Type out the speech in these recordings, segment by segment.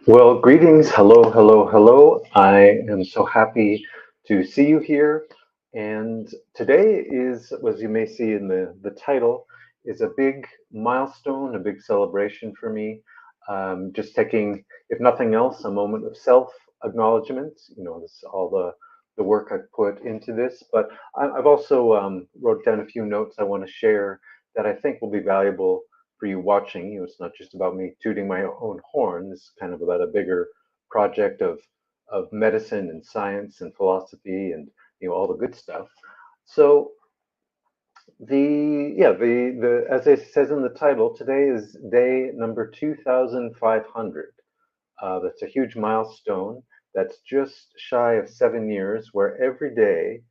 Well, greetings. Hello, hello, hello. I am so happy to see you here. And today is, as you may see in the title, is a big milestone, a big celebration for me. Just taking, if nothing else, a moment of self-acknowledgement. This all the work I've put into this. But I've also wrote down a few notes I want to share that I think will be valuable for you watching. It's not just about me tooting my own horn. This is kind of about a bigger project of medicine and science and philosophy and all the good stuff. So the as it says in the title, today is day number 2,500. That's a huge milestone. That's just shy of 7 years, where every day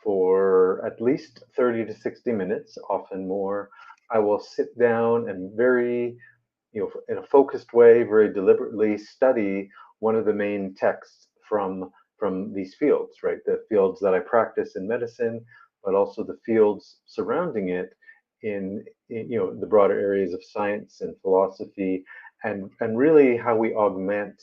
for at least 30 to 60 minutes, often more, I will sit down and in a focused way, very deliberately study one of the main texts from these fields, right? The fields that I practice in medicine, but also the fields surrounding it in the broader areas of science and philosophy, and really how we augment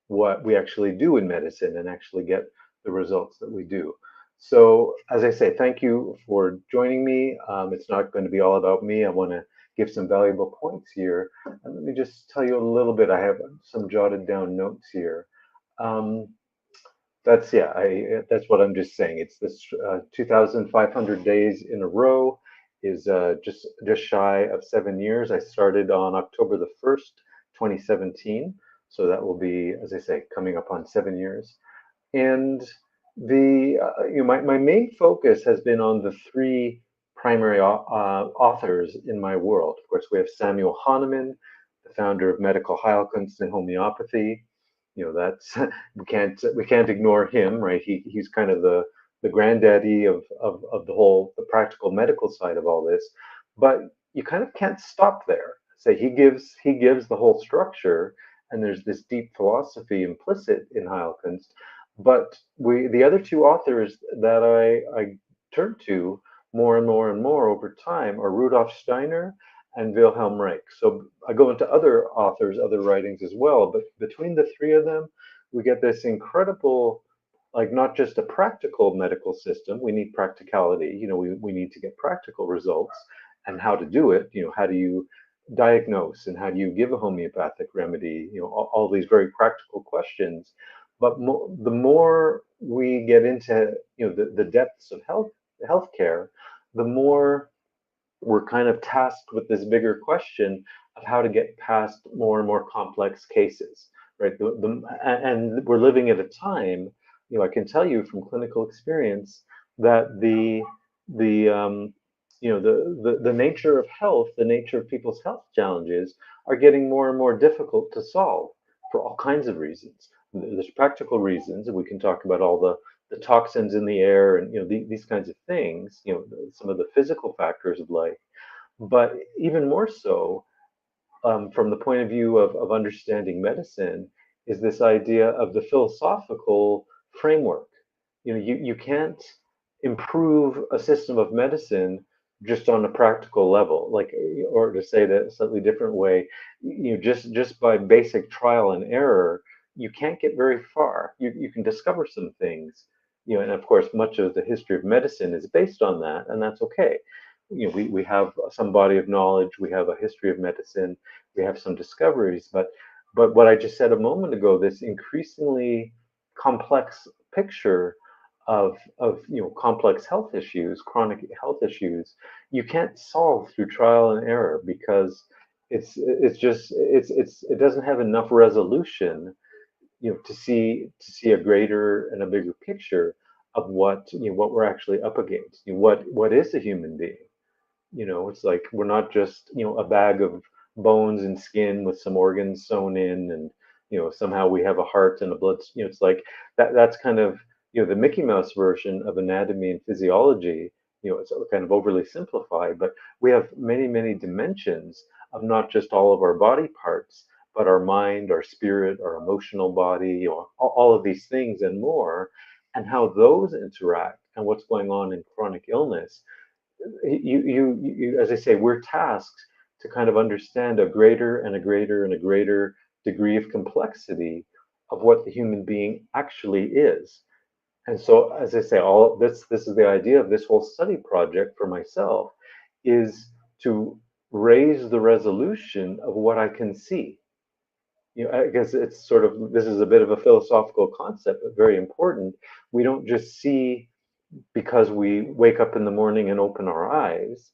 what we actually do in medicine and actually get the results that we do. So, as I say, thank you for joining me. It's not going to be all about me. I want to give some valuable points here. And let me just tell you a little bit. I have some jotted down notes here. Um, that's what I'm just saying. It's this 2,500 days in a row is just shy of 7 years. I started on October the 1st, 2017. So that will be, as I say, coming up on 7 years. And my main focus has been on the three primary authors in my world. Of course, we have Samuel Hahnemann, the founder of medical Heilkunst and homeopathy. That's we can't ignore him, right? He's kind of the granddaddy of the whole the practical medical side of all this. But you kind of can't stop there. Say he gives the whole structure, and there's this deep philosophy implicit in Heilkunst, but the other two authors that I turn to more and more and more over time are Rudolf Steiner and Wilhelm Reich. So I go into other authors, other writings as well, but between the three of them, we get this incredible, like not just a practical medical system, we need practicality, we need to get practical results and how to do it, how do you diagnose and how do you give a homeopathic remedy, all these very practical questions. But the more we get into the depths of healthcare, the more we're kind of tasked with this bigger question of how to get past more and more complex cases, right? And we're living at a time, I can tell you from clinical experience that the nature of health, the nature of people's health challenges are getting more and more difficult to solve for all kinds of reasons. There's practical reasons, and we can talk about all the toxins in the air and these kinds of things, some of the physical factors of life, but even more so from the point of view of understanding medicine is this idea of the philosophical framework. You can't improve a system of medicine just on a practical level, like, or to say that a slightly different way, just by basic trial and error, you can't get very far. You can discover some things, and of course, much of the history of medicine is based on that, and that's okay. We have some body of knowledge, we have a history of medicine, we have some discoveries, but what I just said a moment ago, this increasingly complex picture of complex health issues, chronic health issues, you can't solve through trial and error because it doesn't have enough resolution, to see a greater and a bigger picture of what we're actually up against. What is a human being? It's like we're not just a bag of bones and skin with some organs sewn in, and somehow we have a heart and a blood. It's like that's kind of the Mickey Mouse version of anatomy and physiology. It's kind of overly simplified, but we have many, many dimensions of not just all of our body parts, but our mind, our spirit, our emotional body, all of these things and more, and how those interact and what's going on in chronic illness. As I say, we're tasked to kind of understand a greater and a greater and a greater degree of complexity of what the human being actually is. And so, as I say, all this is the idea of this whole study project for myself is to raise the resolution of what I can see. I guess it's sort of this is a bit of a philosophical concept, but very important. We don't just see because we wake up in the morning and open our eyes.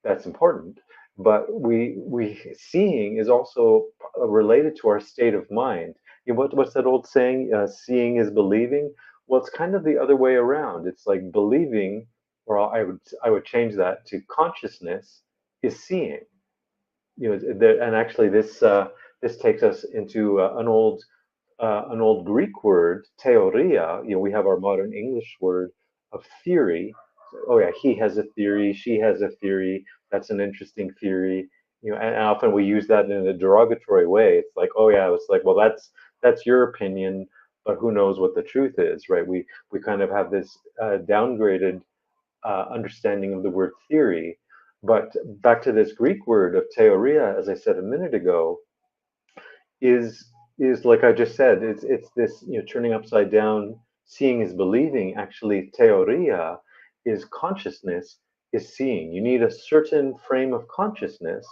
That's important, but we seeing is also related to our state of mind. What's that old saying? Seeing is believing. Well, it's kind of the other way around. It's like believing, or I would change that to consciousness is seeing. And actually this takes us into an old Greek word, theoria. We have our modern English word of theory. So, oh yeah, he has a theory, she has a theory. That's an interesting theory. And often we use that in a derogatory way. It's like, oh yeah, it's like, well, that's your opinion, but who knows what the truth is, right? We kind of have this downgraded understanding of the word theory. But back to this Greek word of theoria, as I said a minute ago, is is like I just said, it's this turning upside down, seeing is believing. Actually, theoria is consciousness is seeing. You need a certain frame of consciousness,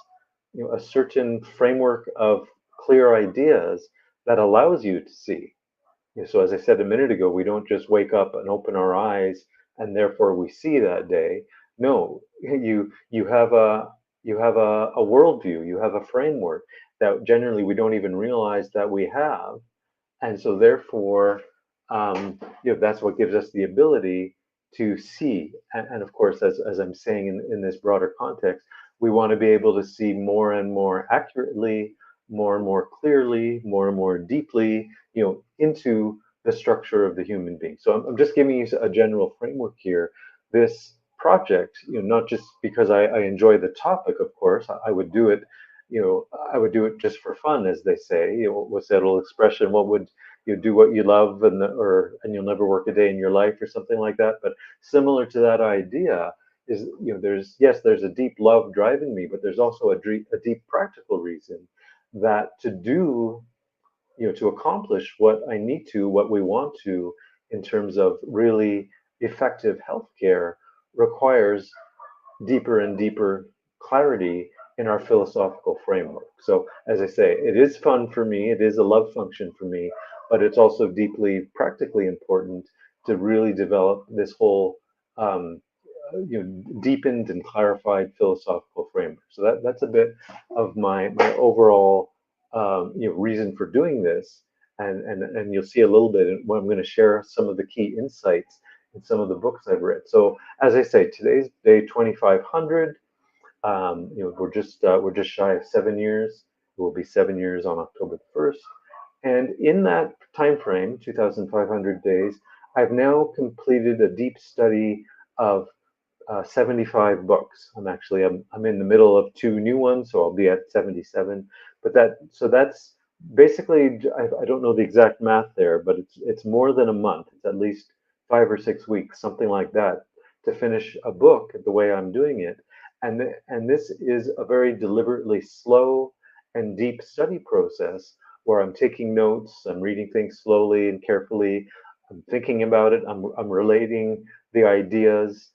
a certain framework of clear ideas that allows you to see. So as I said a minute ago, we don't just wake up and open our eyes and therefore we see that day. No, you have a worldview, you have a framework that generally we don't even realize that we have, and so therefore, that's what gives us the ability to see. And of course, as I'm saying in this broader context, we want to be able to see more and more accurately, more and more clearly, more and more deeply, into the structure of the human being. So I'm just giving you a general framework here. This project, not just because I enjoy the topic, of course, I would do it, I would do it just for fun, as they say. What's that old expression? What would you do what you love and you'll never work a day in your life or something like that? But similar to that idea is, there's a deep love driving me, but there's also a deep practical reason that to accomplish what I need to, what we want to, in terms of really effective healthcare, requires deeper and deeper clarity in our philosophical framework. So, as I say, it is fun for me, it is a love function for me, but it's also deeply practically important to really develop this whole deepened and clarified philosophical framework. So that's a bit of my overall reason for doing this, and you'll see a little bit when I'm going to share some of the key insights in some of the books I've read. So as I say, today's day 2500. We're just shy of 7 years. It will be 7 years on October the 1st. And in that time frame, 2,500 days, I've now completed a deep study of 75 books. I'm in the middle of two new ones, so I'll be at 77. But that's basically, I don't know the exact math there, but it's more than a month. It's at least 5 or 6 weeks, something like that, to finish a book the way I'm doing it. And this is a very deliberately slow and deep study process where I'm taking notes, I'm reading things slowly and carefully, I'm thinking about it, I'm relating the ideas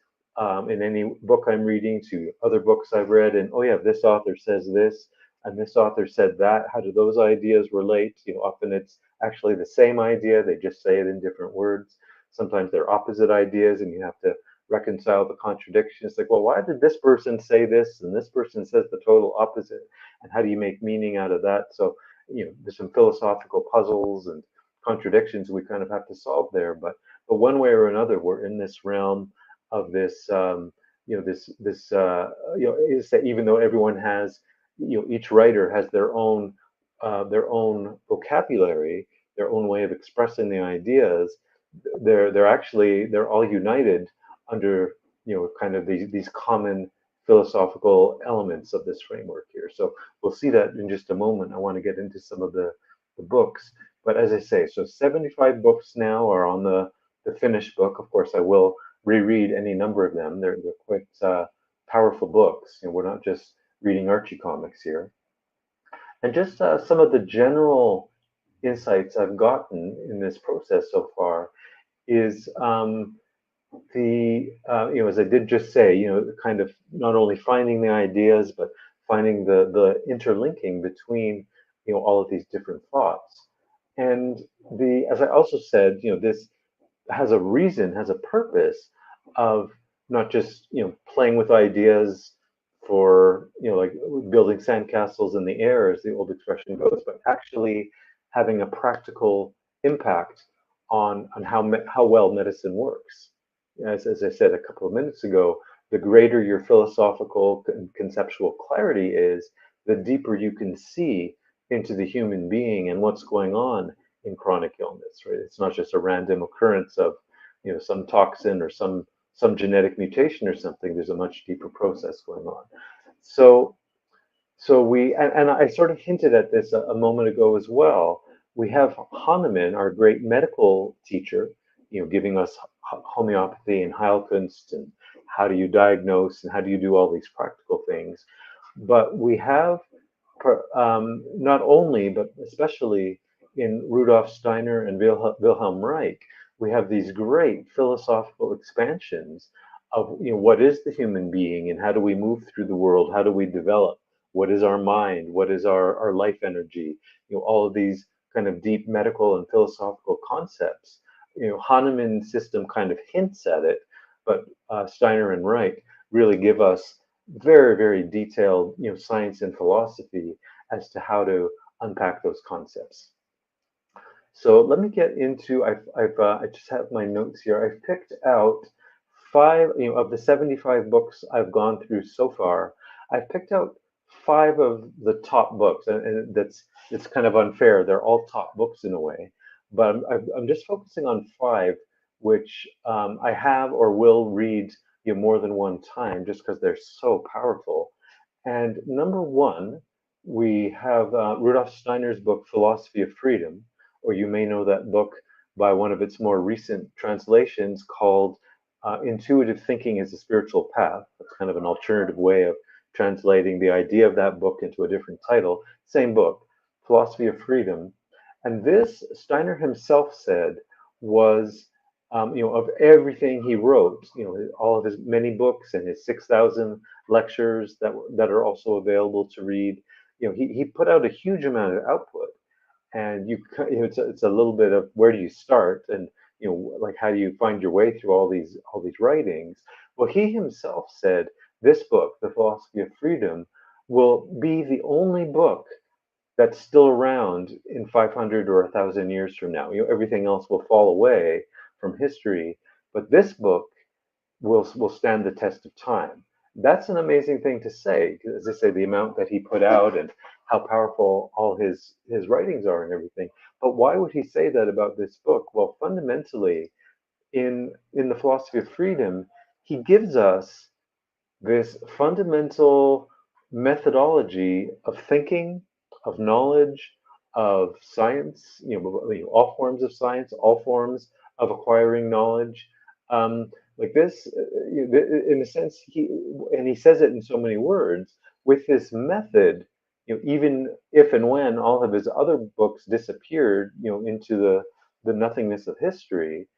in any book I'm reading to other books I've read, and oh yeah, this author says this, and this author said that. How do those ideas relate? Often it's actually the same idea, they just say it in different words. Sometimes they're opposite ideas, and you have to reconcile the contradictions. It's like, well, why did this person say this, and this person says the total opposite? And how do you make meaning out of that? So, there's some philosophical puzzles and contradictions we kind of have to solve there. But one way or another, we're in this realm of this is that even though everyone has each writer has their own vocabulary, their own way of expressing the ideas, they're all united under kind of these common philosophical elements of this framework here. So we'll see that in just a moment. I want to get into some of the books, but as I say, so 75 books now are on the finished book. Of course, I will reread any number of them. They're quite powerful books. We're not just reading Archie comics here. And just some of the general insights I've gotten in this process so far is as I did just say, kind of not only finding the ideas, but finding the interlinking between, all of these different thoughts. And as I also said, this has a reason, has a purpose of not just playing with ideas for like building sandcastles in the air, as the old expression goes, but actually having a practical impact on how well medicine works. As I said a couple of minutes ago, the greater your philosophical and conceptual clarity is, the deeper you can see into the human being and what's going on in chronic illness, right? It's not just a random occurrence of, some toxin or some genetic mutation or something. There's a much deeper process going on. So, and I sort of hinted at this a moment ago as well. We have Hahnemann, our great medical teacher, giving us homeopathy and Heilkunst and how do you diagnose and how do you do all these practical things. But we have not only, but especially in Rudolf Steiner and Wilhelm Reich, we have these great philosophical expansions of what is the human being and how do we move through the world, how do we develop, what is our mind, what is our life energy, all of these kind of deep medical and philosophical concepts. Hahnemann's system kind of hints at it, but Steiner and Reich really give us very, very detailed, science and philosophy as to how to unpack those concepts. So let me get into. I just have my notes here. I've picked out five, of the 75 books I've gone through so far. I've picked out five of the top books, and it's kind of unfair. They're all top books in a way, but I'm just focusing on five, which I have or will read, more than one time, just because they're so powerful. And number one, we have Rudolf Steiner's book, Philosophy of Freedom, or you may know that book by one of its more recent translations called Intuitive Thinking as a Spiritual Path. That's kind of an alternative way of translating the idea of that book into a different title. Same book, Philosophy of Freedom. And this, Steiner himself said, was of everything he wrote, all of his many books and his 6,000 lectures that are also available to read. He put out a huge amount of output, and it's a little bit of where do you start, and like how do you find your way through all these writings. Well, he himself said this book, The Philosophy of Freedom, will be the only book that's still around in 500 or 1,000 years from now. Everything else will fall away from history, but this book will stand the test of time. That's an amazing thing to say, because as I say, the amount that he put out and how powerful all his writings are and everything. But why would he say that about this book? Well, fundamentally, in the Philosophy of Freedom, he gives us this fundamental methodology of thinking, of knowledge, of science, all forms of science, all forms of acquiring knowledge. Like this, in a sense, he says it in so many words. With this method, even if and when all of his other books disappeared, into the nothingness of history,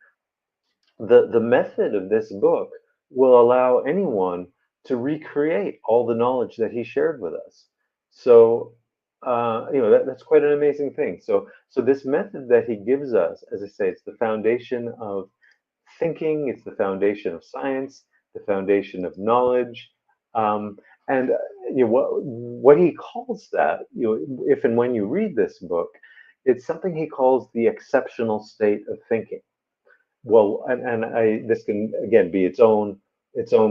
the method of this book will allow anyone to recreate all the knowledge that he shared with us. So, that's quite an amazing thing. So this method that he gives us, as I say, it's the foundation of thinking, it's the foundation of science, the foundation of knowledge, and what he calls that, if and when you read this book, it's something he calls the exceptional state of thinking. Well, and this can again be its own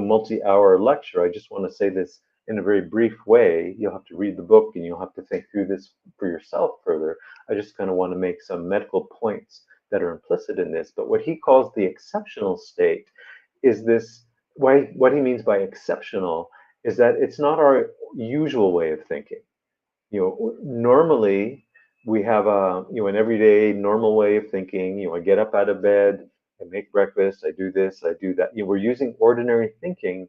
multi-hour lecture. I just want to say this in a very brief way. You'll have to read the book and you'll have to think through this for yourself further. I just kind of want to make some medical points that are implicit in this. But what he calls the exceptional state is this. What he means by exceptional is that it's not our usual way of thinking. Normally we have an everyday normal way of thinking. I get up out of bed, I make breakfast, I do this, I do that. We're using ordinary thinking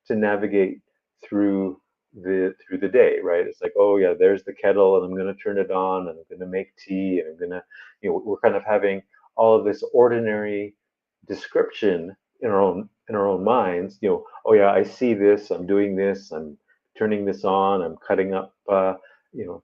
to navigate through through the day, right? It's like, oh yeah, there's the kettle, and I'm going to turn it on, and I'm going to make tea, and I'm going to, we're kind of having all of this ordinary description in our own minds. Oh yeah, I see this, I'm doing this, I'm turning this on, I'm cutting up,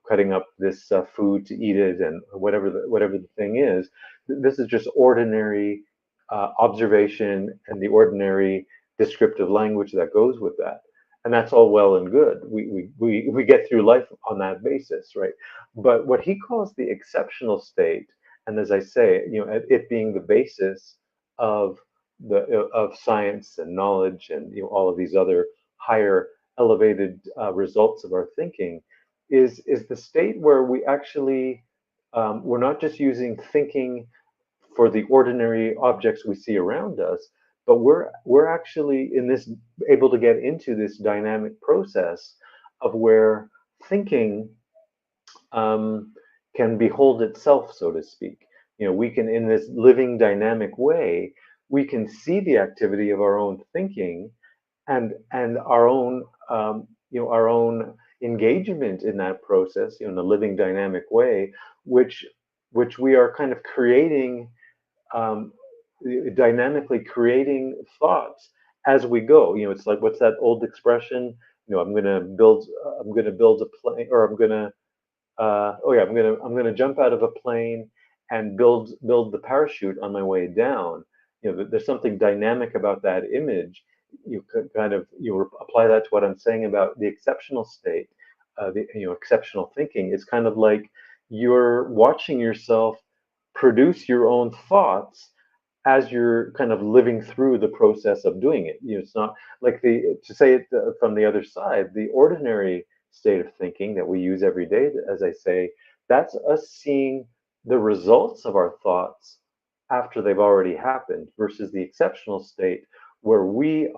cutting up this food to eat it, and whatever the thing is. This is just ordinary observation and the ordinary descriptive language that goes with that, and that's all well and good. We get through life on that basis, right? But what he calls the exceptional state, and as I say, it being the basis of the of science and knowledge and all of these other higher elevated results of our thinking, is the state where we actually we're not just using thinking for the ordinary objects we see around us, but we're actually in this able to get into this dynamic process of where thinking um, can behold itself, so to speak. We can, in this living dynamic way, we can see the activity of our own thinking and our own engagement in that process, in a living dynamic way, which we are kind of creating, um, dynamically creating thoughts as we go. It's like, what's that old expression? I'm going to build a plane, or oh yeah, I'm gonna jump out of a plane and build the parachute on my way down. There's something dynamic about that image. You could kind of apply that to what I'm saying about the exceptional state, the exceptional thinking. It's kind of like you're watching yourself produce your own thoughts as you're kind of living through the process of doing it. It's not like, to say it from the other side, the ordinary state of thinking that we use every day, as I say, that's us seeing the results of our thoughts after they've already happened, versus the exceptional state where we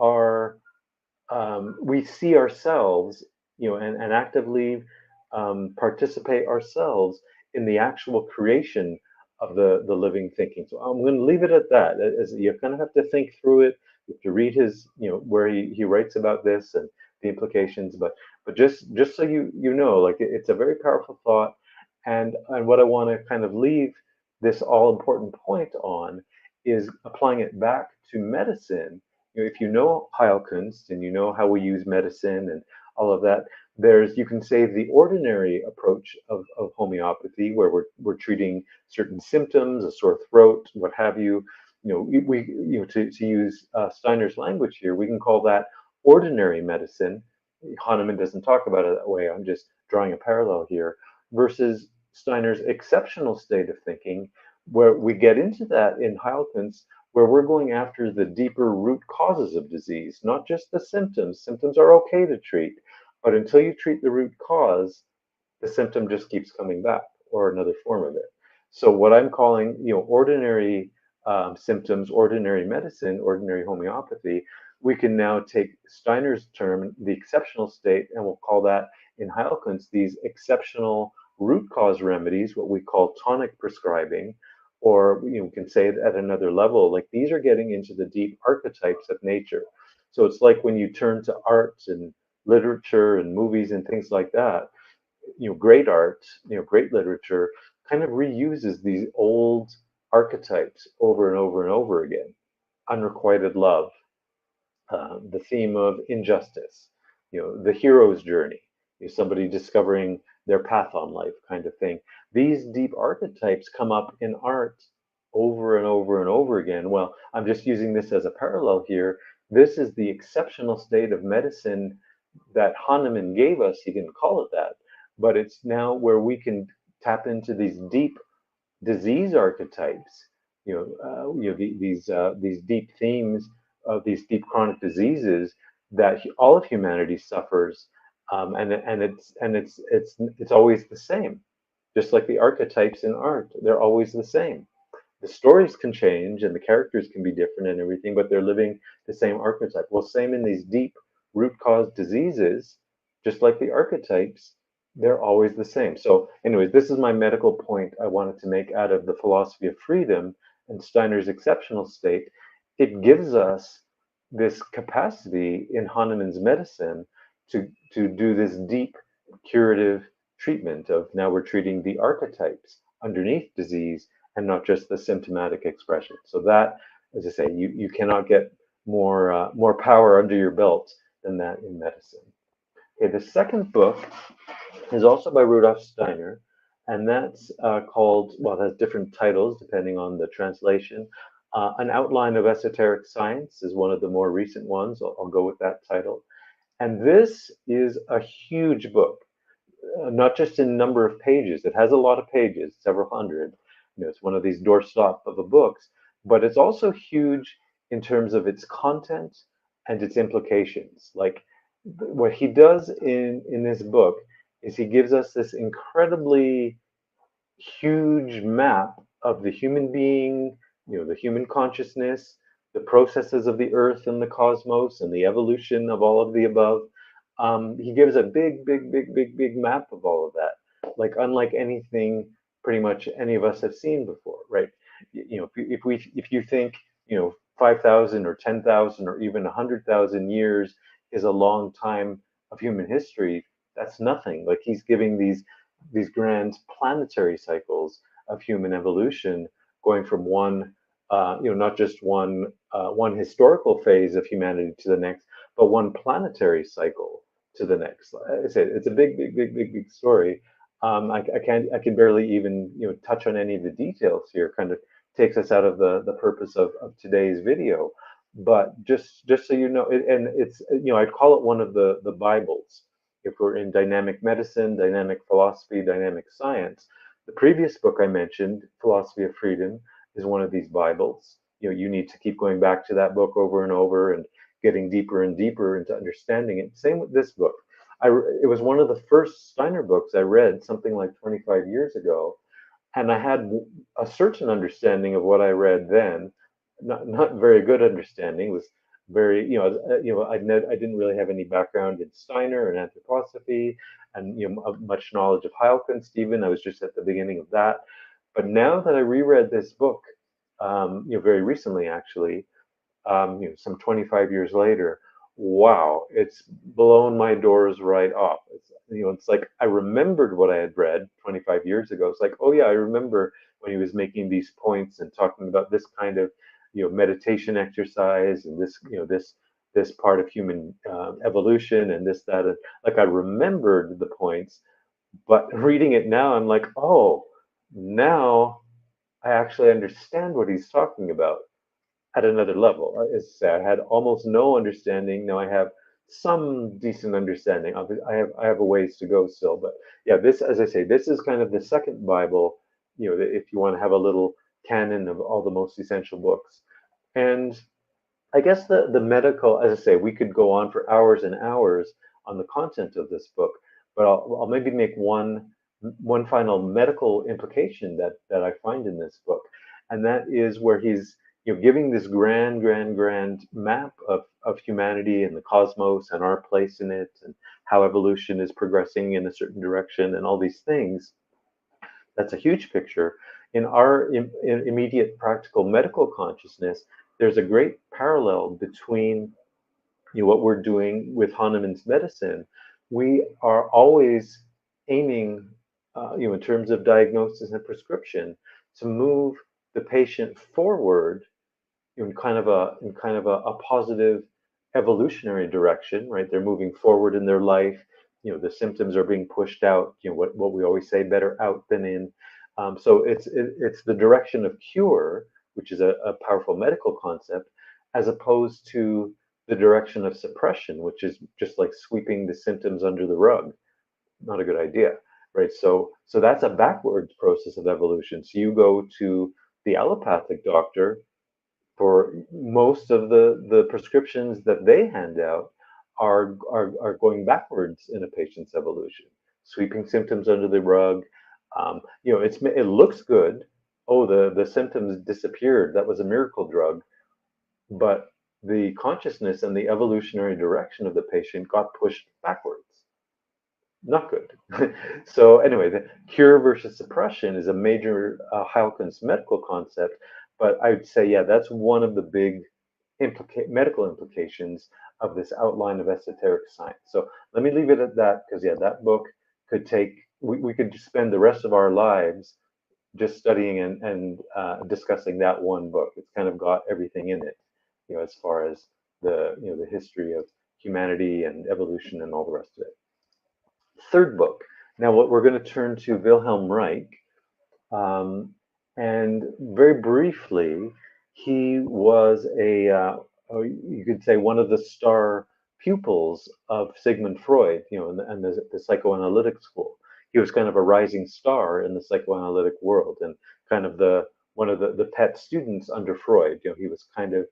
see ourselves, and actively participate ourselves in the actual creation of the living thinking. So I'm going to leave it at that. As you kind of have to think through it. You have to read his, where he writes about this and the implications. But just so you know, like, it's a very powerful thought, and what I want to kind of leave this all important point on is applying it back to medicine. If you know Heilkunst and you know how we use medicine and all of that, you can say, the ordinary approach of homeopathy, where we're treating certain symptoms, a sore throat, what have you. To use Steiner's language here, we can call that ordinary medicine. Hahnemann doesn't talk about it that way. I'm just drawing a parallel here, versus Steiner's exceptional state of thinking, where we get into that in Heilkunst, where we're going after the deeper root causes of disease, not just the symptoms. Symptoms are okay to treat, but until you treat the root cause, the symptom just keeps coming back, or another form of it. So what I'm calling, ordinary symptoms, ordinary medicine, ordinary homeopathy, we can now take Steiner's term, the exceptional state, and we'll call that in Heilkunst these exceptional root cause remedies, what we call tonic prescribing, or we can say it at another level, like, these are getting into the deep archetypes of nature. So it's like when you turn to art and literature and movies and things like that, great art, great literature kind of reuses these old archetypes over and over and over again. Unrequited love, the theme of injustice, the hero's journey, somebody discovering their path on life, kind of thing. These deep archetypes come up in art over and over and over again. Well, I'm just using this as a parallel here. This is the exceptional state of medicine that Hahnemann gave us. He didn't call it that, but it's now where we can tap into these deep disease archetypes, these deep themes of these deep chronic diseases that all of humanity suffers, and it's always the same, just like the archetypes in art. They're always the same. The stories can change and the characters can be different and everything, but they're living the same archetype. Well, same in these deep root cause diseases, just like the archetypes, they're always the same. So, anyways, this is my medical point I wanted to make out of the philosophy of freedom and Steiner's exceptional state. It gives us this capacity in Hahnemann's medicine to do this deep curative treatment of now we're treating the archetypes underneath disease and not just the symptomatic expression. So that, as I say, you cannot get more power under your belt than that in medicine. Okay, the second book is also by Rudolf Steiner, and that's called, well, it has different titles depending on the translation. An Outline of Esoteric Science is one of the more recent ones. I'll go with that title. And this is a huge book, not just in number of pages. It has a lot of pages, several hundred. It's one of these doorstop of a books, but it's also huge in terms of its content and its implications. Like what he does in this book is he gives us this incredibly huge map of the human being, the human consciousness, the processes of the earth and the cosmos, and the evolution of all of the above. He gives a big, big, big, big, big map of all of that, like unlike anything pretty much any of us have seen before, right? If you think 5,000 or 10,000 or even 100,000 years is a long time of human history, that's nothing. Like he's giving these grand planetary cycles of human evolution, going from one, not just one historical phase of humanity to the next, but one planetary cycle to the next. I say it's a big, big, big, big, big story. I can barely even touch on any of the details here. Kind of takes us out of the purpose of today's video. But just so you know, and it's I'd call it one of the Bibles if we're in dynamic medicine, dynamic philosophy, dynamic science. The previous book I mentioned, Philosophy of Freedom, is one of these Bibles. You need to keep going back to that book over and over and getting deeper and deeper into understanding it. Same with this book. It was one of the first Steiner books I read something like 25 years ago, and I had a certain understanding of what I read then, not very good understanding. It was very, I didn't really have any background in Steiner and anthroposophy, and much knowledge of Heilkunst. Even I was just at the beginning of that. But now that I reread this book, very recently actually, some 25 years later, wow, it's blown my doors right off. It's like I remembered what I had read 25 years ago. It's like, oh yeah, I remember when he was making these points and talking about this kind of, meditation exercise and this part of human evolution and this, that, and like I remembered the points, but reading it now, I'm like, oh, now I actually understand what he's talking about at another level. As I say, I had almost no understanding. Now I have some decent understanding of it. I have a ways to go still, but yeah, this, as I say, this is kind of the second Bible. If you want to have a little canon of all the most essential books, and I guess the medical, as I say, we could go on for hours and hours on the content of this book, but I'll maybe make one final medical implication that I find in this book, and that is where he's giving this grand, grand, grand map of humanity and the cosmos and our place in it and how evolution is progressing in a certain direction and all these things. That's a huge picture. In our immediate practical medical consciousness, there's a great parallel between what we're doing with Hahnemann's medicine. We are always aiming, in terms of diagnosis and prescription, to move the patient forward in kind of a positive evolutionary direction, right? They're moving forward in their life. The symptoms are being pushed out. What we always say, better out than in. So it's the direction of cure, which is a powerful medical concept, as opposed to the direction of suppression, which is just like sweeping the symptoms under the rug. Not a good idea, right? So that's a backwards process of evolution. So you go to the allopathic doctor for most of the prescriptions that they hand out are going backwards in a patient's evolution, sweeping symptoms under the rug. It looks good. Oh, the symptoms disappeared. That was a miracle drug. But the consciousness and the evolutionary direction of the patient got pushed backwards. Not good. So anyway, the cure versus suppression is a major Heilkunst medical concept, but I would say, yeah, that's one of the big medical implications of this outline of esoteric science. So let me leave it at that, because yeah, that book could take, we could spend the rest of our lives just studying and discussing that one book. It's kind of got everything in it, as far as the history of humanity and evolution and all the rest of it. Third book. Now, what we're going to turn to Wilhelm Reich, um, and very briefly, he was you could say, one of the star pupils of Sigmund Freud, and the psychoanalytic school. He was kind of a rising star in the psychoanalytic world, and kind of one of the pet students under Freud. He was kind of,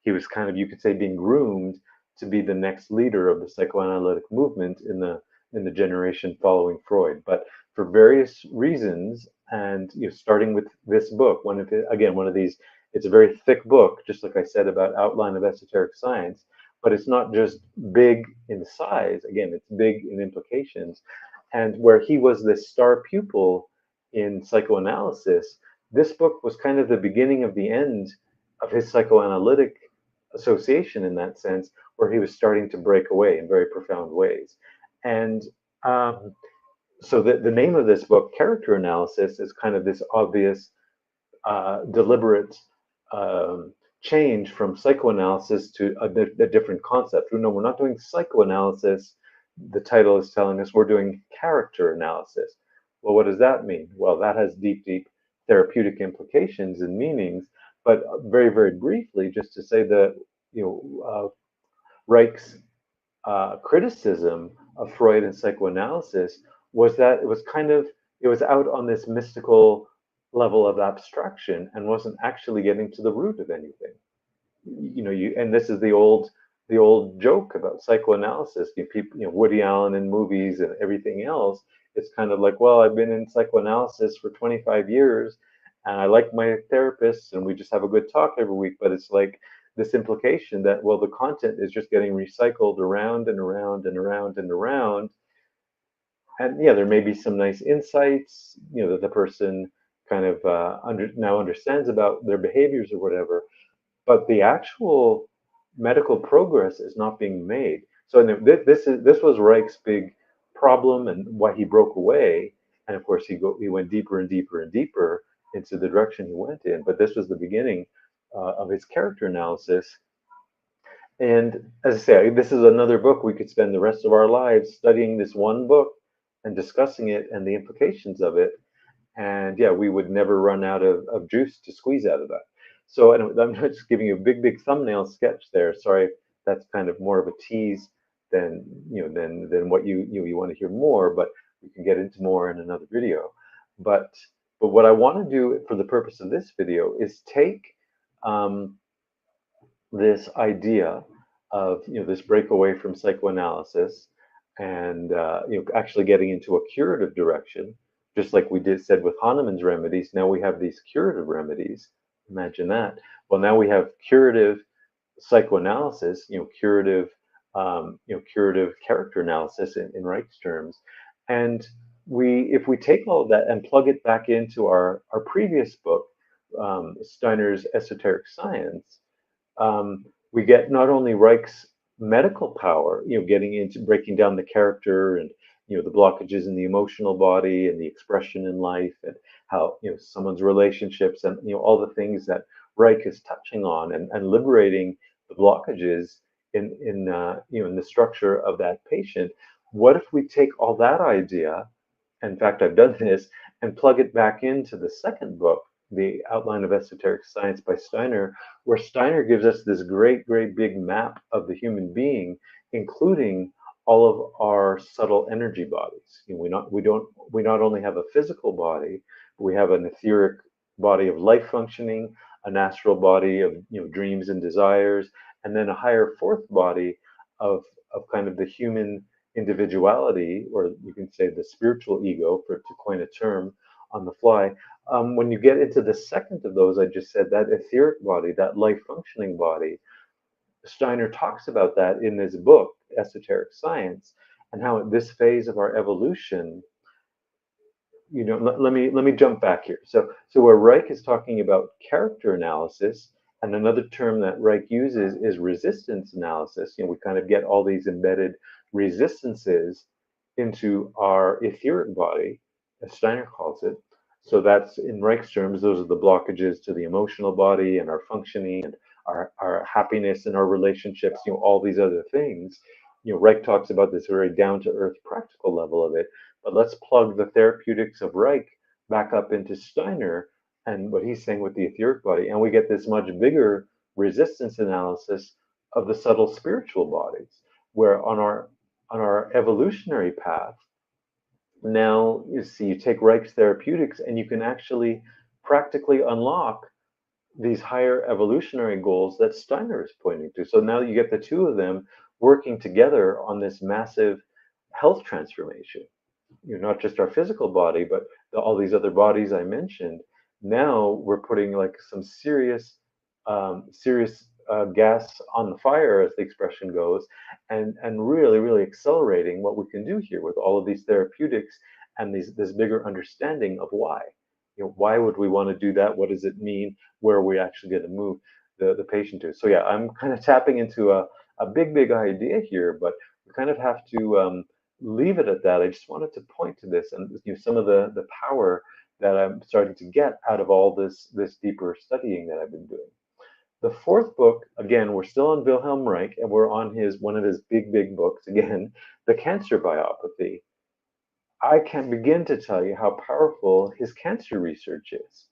you could say, being groomed to be the next leader of the psychoanalytic movement in the generation following Freud. But for various reasons, and starting with this book, one of these, it's a very thick book, just like I said about Outline of Esoteric Science, but it's not just big in size. Again, it's big in implications. And where he was this star pupil in psychoanalysis, this book was kind of the beginning of the end of his psychoanalytic association, in that sense, where he was starting to break away in very profound ways. And so the name of this book, Character Analysis, is kind of this obvious, deliberate change from psychoanalysis to a different concept. No, we're not doing psychoanalysis. The title is telling us we're doing character analysis. Well, what does that mean? Well, that has deep, deep therapeutic implications and meanings. But very, very briefly, just to say that Reich's criticism of Freud and psychoanalysis was that it was out on this mystical level of abstraction and wasn't actually getting to the root of anything. And this is the old joke about psychoanalysis. Woody Allen in movies and everything else. It's kind of like, well, I've been in psychoanalysis for 25 years, and I like my therapist, and we just have a good talk every week. But it's like this implication that, well, the content is just getting recycled around and around and around and around. And yeah, there may be some nice insights, that the person kind of now understands about their behaviors or whatever, but the actual medical progress is not being made. So this was Reich's big problem and why he broke away. And of course, he went deeper and deeper and deeper into the direction he went in. But this was the beginning of his character analysis. And as I say, this is another book we could spend the rest of our lives studying, this one book and discussing it and the implications of it. And yeah, we would never run out of juice to squeeze out of that. So anyway, I'm just giving you a big, big thumbnail sketch there. Sorry, that's kind of more of a tease than what you want to hear more, but we can get into more in another video. But what I want to do for the purpose of this video is take this idea of this breakaway from psychoanalysis and actually getting into a curative direction, just like we said with Hahnemann's remedies. Now we have these curative remedies. Imagine that. Well, now we have curative psychoanalysis, curative character analysis in Reich's terms. And if we take all of that and plug it back into our previous book, Steiner's Esoteric Science, we get not only Reich's medical power, getting into breaking down the character and the blockages in the emotional body and the expression in life, and how someone's relationships and all the things that Reich is touching on, and liberating the blockages in the structure of that patient. What if we take all that idea, in fact, I've done this, and plug it back into the second book, The Outline of Esoteric Science by Steiner, where Steiner gives us this great, great big map of the human being, including all of our subtle energy bodies. We not only have a physical body, but we have an etheric body of life functioning, an astral body of dreams and desires, and then a higher fourth body of kind of the human individuality, or you can say the spiritual ego, to coin a term on the fly. When you get into the second of those, I just said, that etheric body, that life functioning body, Steiner talks about that in his book, Esoteric Science, and how at this phase of our evolution, let me jump back here. So where Reich is talking about character analysis And another term that Reich uses is resistance analysis. We kind of get all these embedded resistances into our etheric body, as Steiner calls it. So that's in Reich's terms, those are the blockages to the emotional body and our functioning and our happiness and our relationships, all these other things. Reich talks about this very down to earth practical level of it. But let's plug the therapeutics of Reich back up into Steiner and what he's saying with the etheric body, and we get this much bigger resistance analysis of the subtle spiritual bodies, where on our evolutionary path, now you see you take Reich's therapeutics and you can actually practically unlock these higher evolutionary goals that Steiner is pointing to. So now you get the two of them working together on this massive health transformation. Not just our physical body, but all these other bodies I mentioned. Now we're putting like some serious gas on the fire, as the expression goes, and really, really accelerating what we can do here with all of these therapeutics and this bigger understanding of why. Why would we want to do that? What does it mean? Where are we actually going to move the patient to? So yeah, I'm kind of tapping into a big idea here, but we kind of have to leave it at that. I just wanted to point to this and some of the power that I'm starting to get out of all this deeper studying that I've been doing. The fourth book, again, we're still on Wilhelm Reich, and we're on one of his big books again, The Cancer Biopathy. I can't begin to tell you how powerful his cancer research is.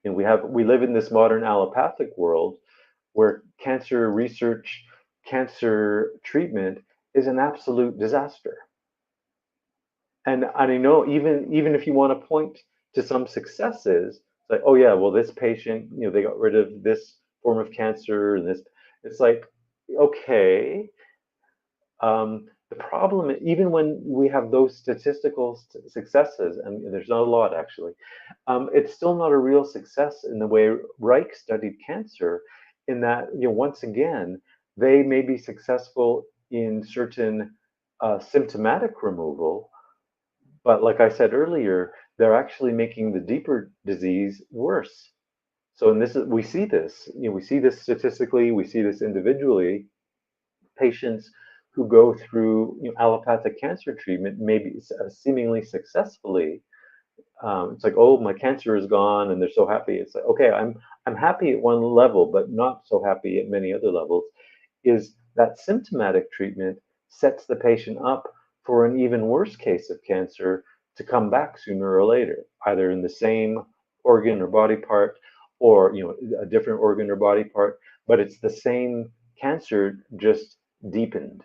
We live in this modern allopathic world where cancer research, cancer treatment is an absolute disaster. And I know even if you want to point to some successes, it's like, oh yeah, well this patient, they got rid of this form of cancer and this. It's like, okay. The problem, even when we have those statistical successes, and there's not a lot actually, it's still not a real success in the way Reich studied cancer. In that, once again, they may be successful in certain symptomatic removal, but like I said earlier, they're actually making the deeper disease worse. So, we see this, we see this statistically, we see this individually. Patients who go through allopathic cancer treatment, maybe seemingly successfully, it's like, oh, my cancer is gone, and they're so happy. It's like, okay, I'm happy at one level, but not so happy at many other levels. Is that symptomatic treatment sets the patient up for an even worse case of cancer to come back sooner or later, either in the same organ or body part, or a different organ or body part, but it's the same cancer, just deepened.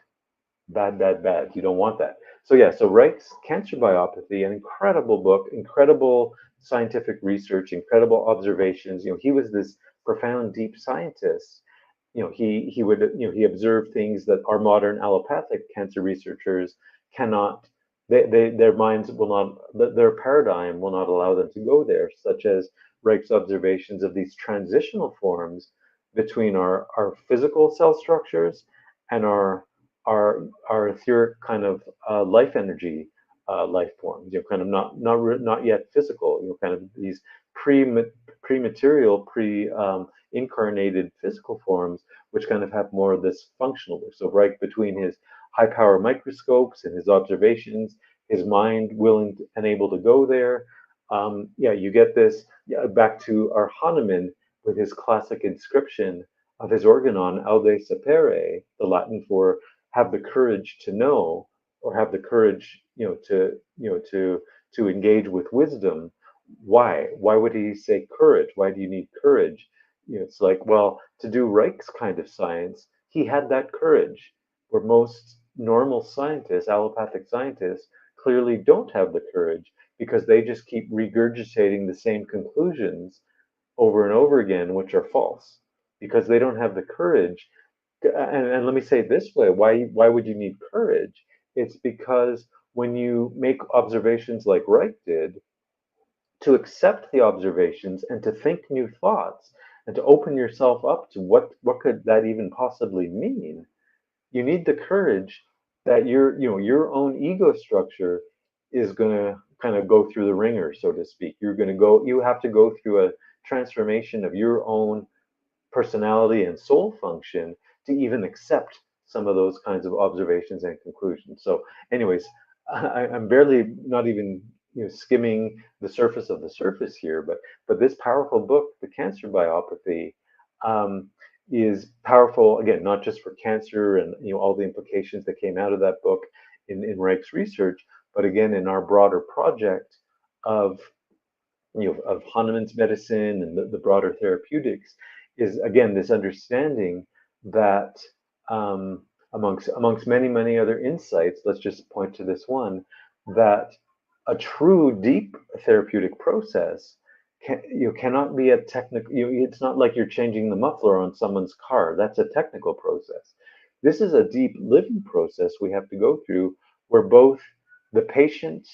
Bad. You don't want that. So yeah, so Reich's Cancer Biopathy, an incredible book, incredible scientific research, incredible observations. He was this profound, deep scientist. He observed things that our modern allopathic cancer researchers cannot. Their minds will not, their paradigm will not allow them to go there, such as Reich's observations of these transitional forms between our physical cell structures and our etheric kind of life energy life forms, kind of not yet physical, kind of these pre-material, incarnated physical forms, which kind of have more of this functional work. So right between his high power microscopes and his observations, his mind willing and able to go there, yeah, you get this. Yeah, back to our Hahnemann with his classic inscription of his organon, aude sapere, the Latin for have the courage to know, or have the courage, to engage with wisdom. Why would he say courage? Why do you need courage? It's like, well, to do Reich's kind of science, he had that courage, where most normal scientists, allopathic scientists, clearly don't have the courage because they just keep regurgitating the same conclusions over and over again, which are false, because they don't have the courage. And let me say it this way, why would you need courage? It's because when you make observations like Reich did, to accept the observations and to think new thoughts and to open yourself up to what could that even possibly mean, you need the courage that your own ego structure is going to kind of go through the ringer, so to speak. You have to go through a transformation of your own personality and soul function to even accept some of those kinds of observations and conclusions. So, anyways, I'm barely not even skimming the surface here, but this powerful book, The Cancer Biopathy, um, is powerful again, not just for cancer and all the implications that came out of that book in Reich's research, but again in our broader project of of Hahnemann's medicine and the broader therapeutics, is again this understanding that amongst many other insights, let's just point to this one, that a true deep therapeutic process cannot be a technical. It's not like you're changing the muffler on someone's car. That's a technical process. This is a deep living process we have to go through, where both the patient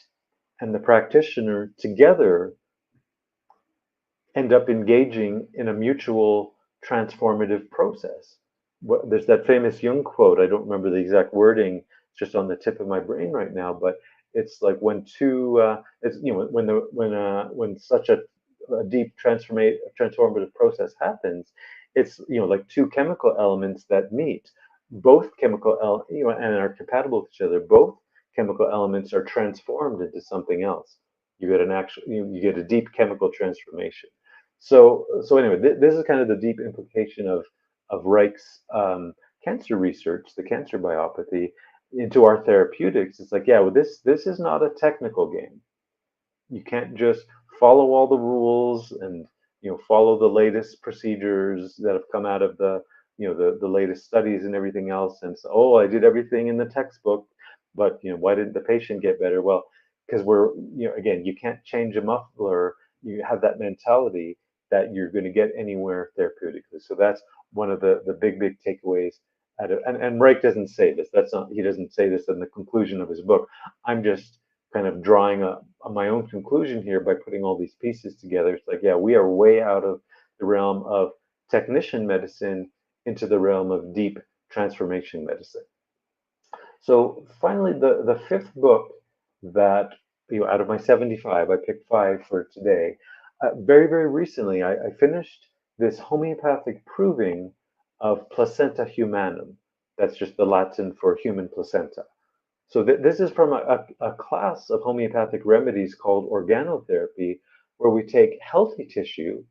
and the practitioner together end up engaging in a mutual transformative process. There's that famous Jung quote. I don't remember the exact wording; it's just on the tip of my brain right now. But it's like when two, it's when such a deep transformative process happens, it's like two chemical elements that meet. Both and are compatible with each other. Both chemical elements are transformed into something else. You get an actual, you get a deep chemical transformation. So anyway, this is kind of the deep implication of Reich's cancer research, the cancer biopathy, into our therapeutics. It's like, yeah, well, this is not a technical game. You can't just follow all the rules and follow the latest procedures that have come out of the latest studies and everything else, and so, oh, I did everything in the textbook, but why didn't the patient get better? Well, because we're again, you can't change a muffler. You have that mentality that you're going to get anywhere therapeutically. So that's one of the big takeaways out of, and Reich doesn't say this. That's not, he doesn't say this in the conclusion of his book. I'm just kind of drawing my own conclusion here by putting all these pieces together. It's like, yeah, we are way out of the realm of technician medicine into the realm of deep transformation medicine. So finally, the fifth book that out of my 75, I picked five for today. Very recently, I finished this homeopathic proving of placenta humanum. That's just the Latin for human placenta. So this is from a class of homeopathic remedies called organotherapy, where we take healthy tissue,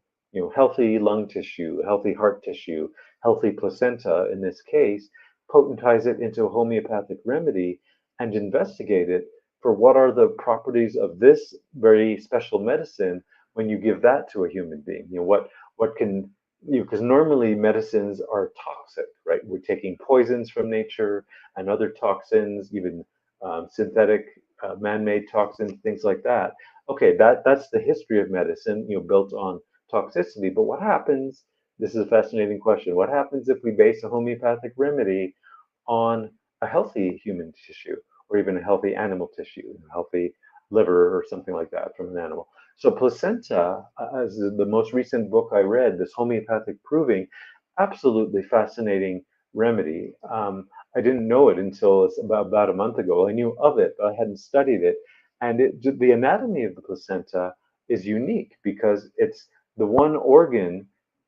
healthy lung tissue, healthy heart tissue, healthy placenta in this case, potentize it into a homeopathic remedy and investigate it for what are the properties of this very special medicine when you give that to a human being. What can because normally medicines are toxic, right? We're taking poisons from nature and other toxins, even synthetic, man-made toxins, things like that. Okay, that's the history of medicine, built on toxicity. But what happens? This is a fascinating question. What happens if we base a homeopathic remedy on a healthy human tissue, or even a healthy animal tissue, a healthy liver or something like that from an animal? So placenta, as the most recent book I read, this homeopathic proving, absolutely fascinating remedy. I didn't know it until it's about a month ago. I knew of it, but I hadn't studied it. And the anatomy of the placenta is unique because it's the one organ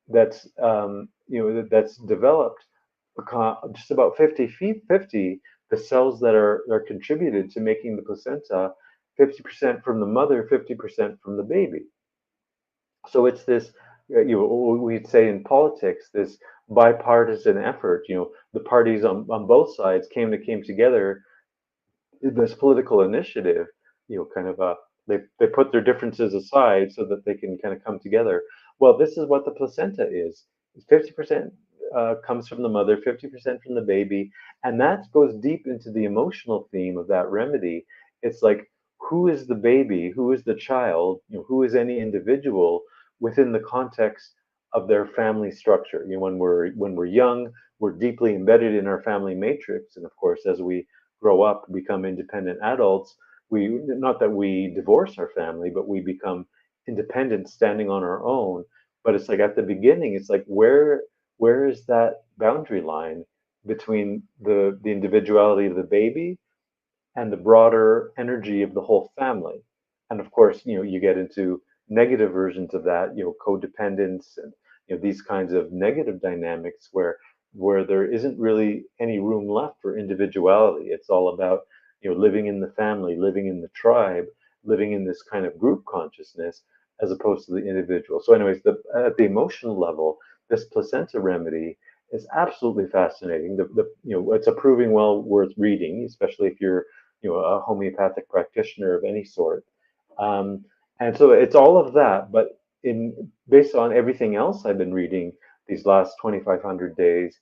that's that's developed just about 50 the cells that are contributed to making the placenta, 50% from the mother, 50% from the baby. So it's this, we'd say in politics, this bipartisan effort. The parties on both sides came together, this political initiative. Kind of they put their differences aside so that they can kind of come together. Well, this is what the placenta is. 50% comes from the mother, 50% from the baby, and that goes deep into the emotional theme of that remedy. It's like, who is the baby? Who is the child? Who is any individual within the context of their family structure? When we're young, we're deeply embedded in our family matrix, and of course, as we grow up, become independent adults, we, not that we divorce our family, but we become independent, standing on our own. But it's like at the beginning, it's like, where is that boundary line between the individuality of the baby and the broader energy of the whole family? And of course, you get into negative versions of that, codependence and these kinds of negative dynamics where there isn't really any room left for individuality. It's all about living in the family, living in the tribe, living in this kind of group consciousness as opposed to the individual. So, anyways, at the emotional level, this placenta remedy is absolutely fascinating. It's a proving well worth reading, especially if you're a homeopathic practitioner of any sort. Um, and so it's all of that, but in based on everything else I've been reading these last 2,500 days,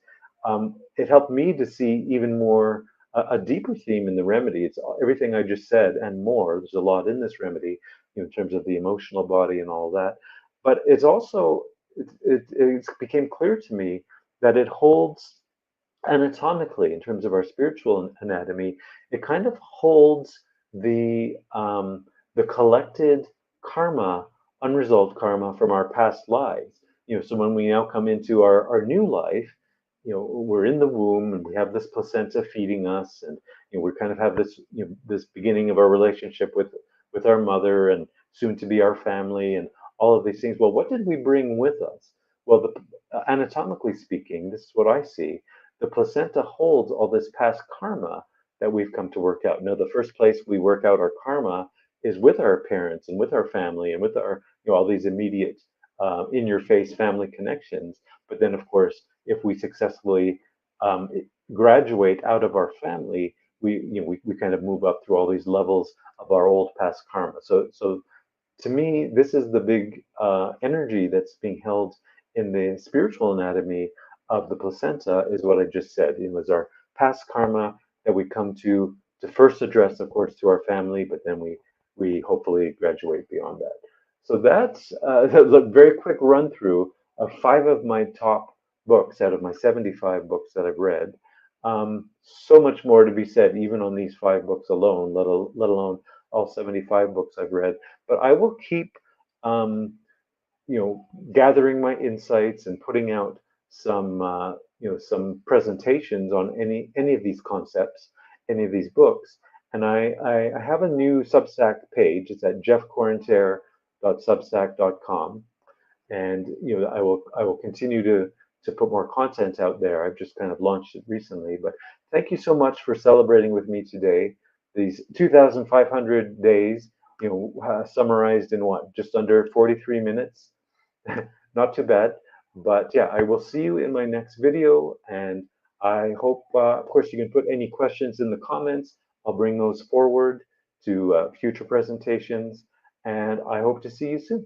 it helped me to see even more a deeper theme in the remedy. It's everything I just said and more. There's a lot in this remedy, in terms of the emotional body and all that. But it's also it became clear to me that it holds anatomically, in terms of our spiritual anatomy, it kind of holds the collected karma, unresolved karma from our past lives. So when we now come into our new life, we're in the womb and we have this placenta feeding us, and we kind of have this this beginning of our relationship with our mother and soon to be our family and all of these things. Well, what did we bring with us? Well, anatomically speaking, this is what I see: the placenta holds all this past karma that we've come to work out. Now, the first place we work out our karma is with our parents and with our family and with our, all these immediate, in your face family connections. But then, of course, if we successfully um, graduate out of our family, we kind of move up through all these levels of our old past karma. So to me, this is the big energy that's being held in the spiritual anatomy of the placenta, is what I just said. It was our past karma that we come to first address, of course, to our family, but then we hopefully graduate beyond that. So that's a very quick run through of 5 of my top books out of my 75 books that I've read. So much more to be said, even on these 5 books alone, let alone all 75 books I've read. But I will keep, um, gathering my insights and putting out some presentations on any of these concepts, any of these books. And I have a new Substack page. It's at jeffcorranter.substack.com, and I will continue to put more content out there. I've just kind of launched it recently, but thank you so much for celebrating with me today. These 2,500 days, summarized in what, just under 43 minutes. Not too bad, but yeah, I will see you in my next video, and I hope, of course, you can put any questions in the comments. I'll bring those forward to future presentations, and I hope to see you soon.